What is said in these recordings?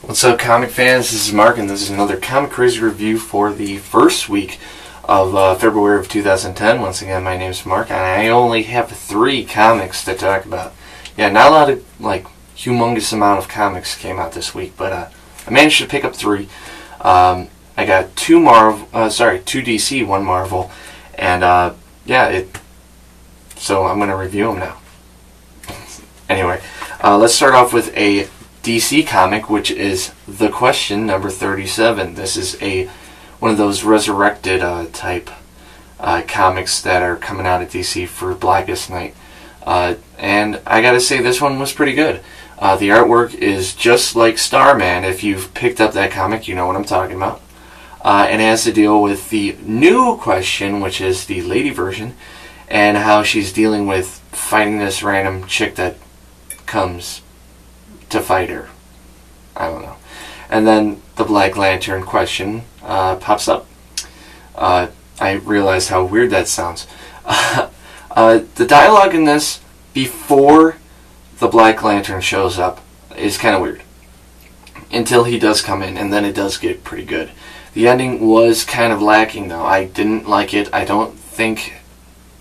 What's up, comic fans? This is Mark, and this is another Comic Crazy review for the first week of February of 2010. Once again, my name is Mark, and I only have 3 comics to talk about. Yeah, not a lot of, humongous amount of comics came out this week, but I managed to pick up 3. I got 2 DC, 1 Marvel, and so I'm going to review them now. Anyway, let's start off with a DC comic, which is The Question number 37. This is one of those resurrected type comics that are coming out of DC for Blackest Night. And I gotta say, this one was pretty good. The artwork is just like Starman. If you've picked up that comic, you know what I'm talking about. And it has to deal with the new Question, which is the lady version, and how she's dealing with fighting this random chick that comes to fight her. I don't know. And then the Black Lantern Question pops up. I realized how weird that sounds. The dialogue in this before the Black Lantern shows up is kind of weird. Until he does come in, and then it does get pretty good. The ending was kind of lacking, though. I didn't like it. I don't think...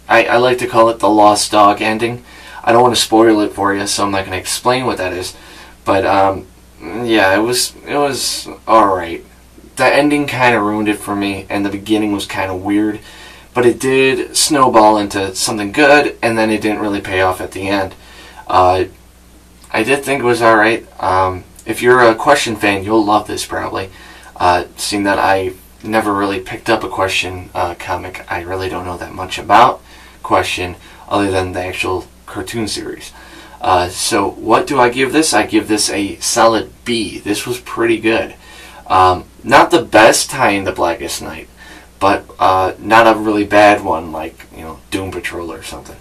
I like to call it the Lost Dog ending. I don't want to spoil it for you, so I'm not going to explain what that is. But, yeah, it was alright. The ending kind of ruined it for me, and the beginning was kind of weird. But it did snowball into something good, and then it didn't really pay off at the end. I did think it was alright. If you're a Question fan, you'll love this probably. Seeing that I never really picked up a Question comic, I really don't know that much about Question, other than the actual cartoon series. So what do I give this? I give this a solid B. This was pretty good. Not the best tie-in to Blackest Night, but not a really bad one like, Doom Patrol or something.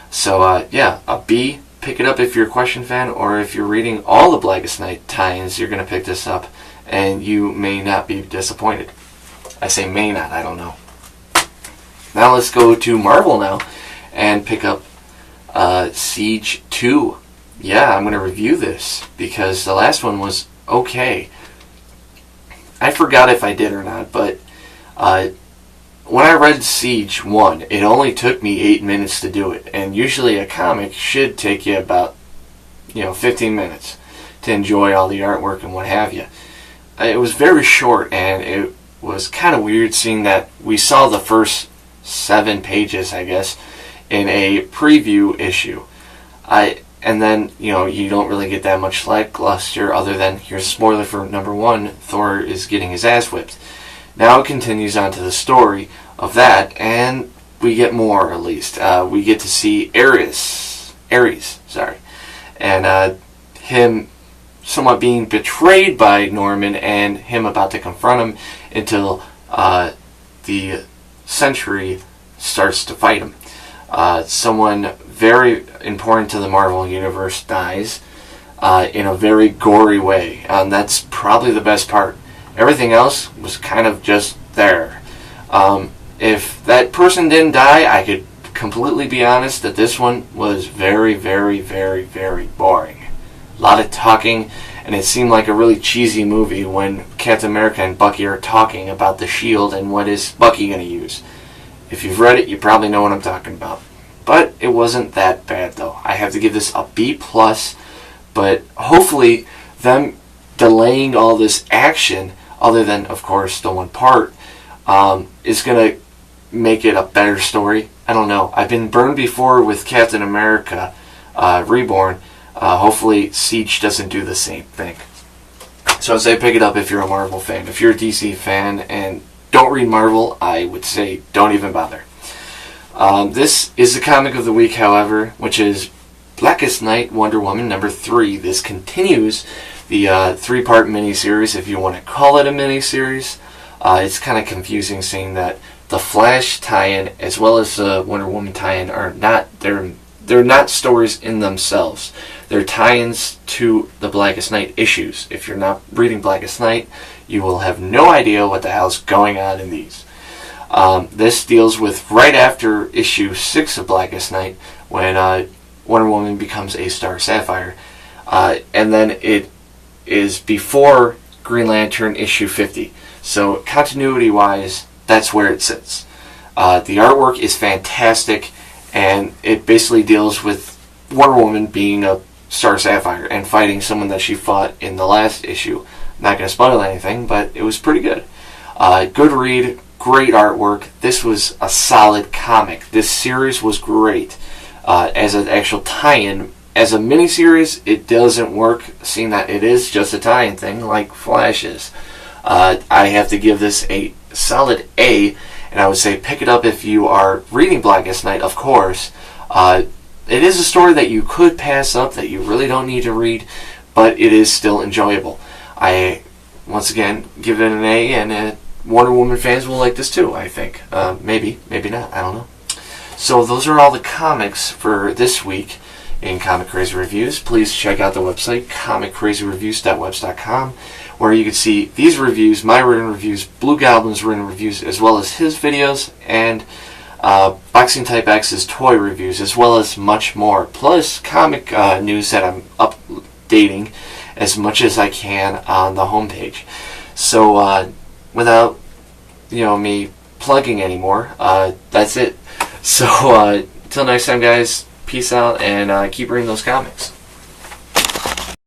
So yeah, a B. Pick it up if you're a Question fan, or if you're reading all the Blackest Night tie-ins, you're going to pick this up, and you may not be disappointed. I say may not, I don't know. Now let's go to Marvel now, and pick up Siege 2. Yeah, I'm going to review this because the last one was okay. I forgot if I did or not, but when I read Siege 1, it only took me 8 minutes to do it, and usually a comic should take you about 15 minutes to enjoy all the artwork and what have you. It was very short, and it was kind of weird seeing that we saw the first 7 pages, I guess, in a preview issue. And then, you don't really get that much lackluster other than, here's a spoiler for number 1, Thor is getting his ass whipped. Now it continues on to the story of that, and we get more, at least. We get to see Ares, and him somewhat being betrayed by Norman, and him about to confront him until the Sentry starts to fight him. Someone very important to the Marvel Universe dies in a very gory way, and that's probably the best part. Everything else was kind of just there. If that person didn't die, I could completely be honest that this one was very, very, very, very boring. A lot of talking, and it seemed like a really cheesy movie when Captain America and Bucky are talking about the shield and what is Bucky going to use. If you've read it, you probably know what I'm talking about. But it wasn't that bad, though. I have to give this a B+, but hopefully them delaying all this action, other than, of course, the one part, is going to make it a better story. I don't know. I've been burned before with Captain America Reborn. Hopefully Siege doesn't do the same thing. So I'd say pick it up if you're a Marvel fan. If you're a DC fan and don't read Marvel, I would say don't even bother. This is the comic of the week, however, which is Blackest Night, Wonder Woman number 3. This continues the 3-part miniseries, if you want to call it a miniseries. It's kind of confusing seeing that the Flash tie-in as well as the Wonder Woman tie-in are not, they're not stories in themselves. They're tie-ins to the Blackest Night issues. If you're not reading Blackest Night, you will have no idea what the hell's going on in these. This deals with right after issue 6 of Blackest Night, when Wonder Woman becomes A-Star Sapphire, and then it is before Green Lantern issue 50. So continuity-wise, that's where it sits. The artwork is fantastic, and it basically deals with Wonder Woman being a Star Sapphire and fighting someone that she fought in the last issue. Not going to spoil anything, but it was pretty good. Good read, great artwork. This was a solid comic. This series was great. As an actual tie-in, as a miniseries, it doesn't work, seeing that it is just a tie-in thing like Flash is. I have to give this a solid A, and I would say pick it up if you are reading Blackest Night, of course. It is a story that you could pass up, that you really don't need to read, but it is still enjoyable. I, once again, give it an A, and Wonder Woman fans will like this too, I think. Maybe not, I don't know. So those are all the comics for this week in Comic Crazy Reviews. Please check out the website, comiccrazyreviews.webs.com, where you can see these reviews, my written reviews, Blue Goblin's written reviews, as well as his videos, and Boxing Type X's toy reviews, as well as much more. Plus comic news that I'm updating as much as I can on the homepage. So without me plugging anymore, that's it. So until next time, guys, peace out, and keep reading those comics.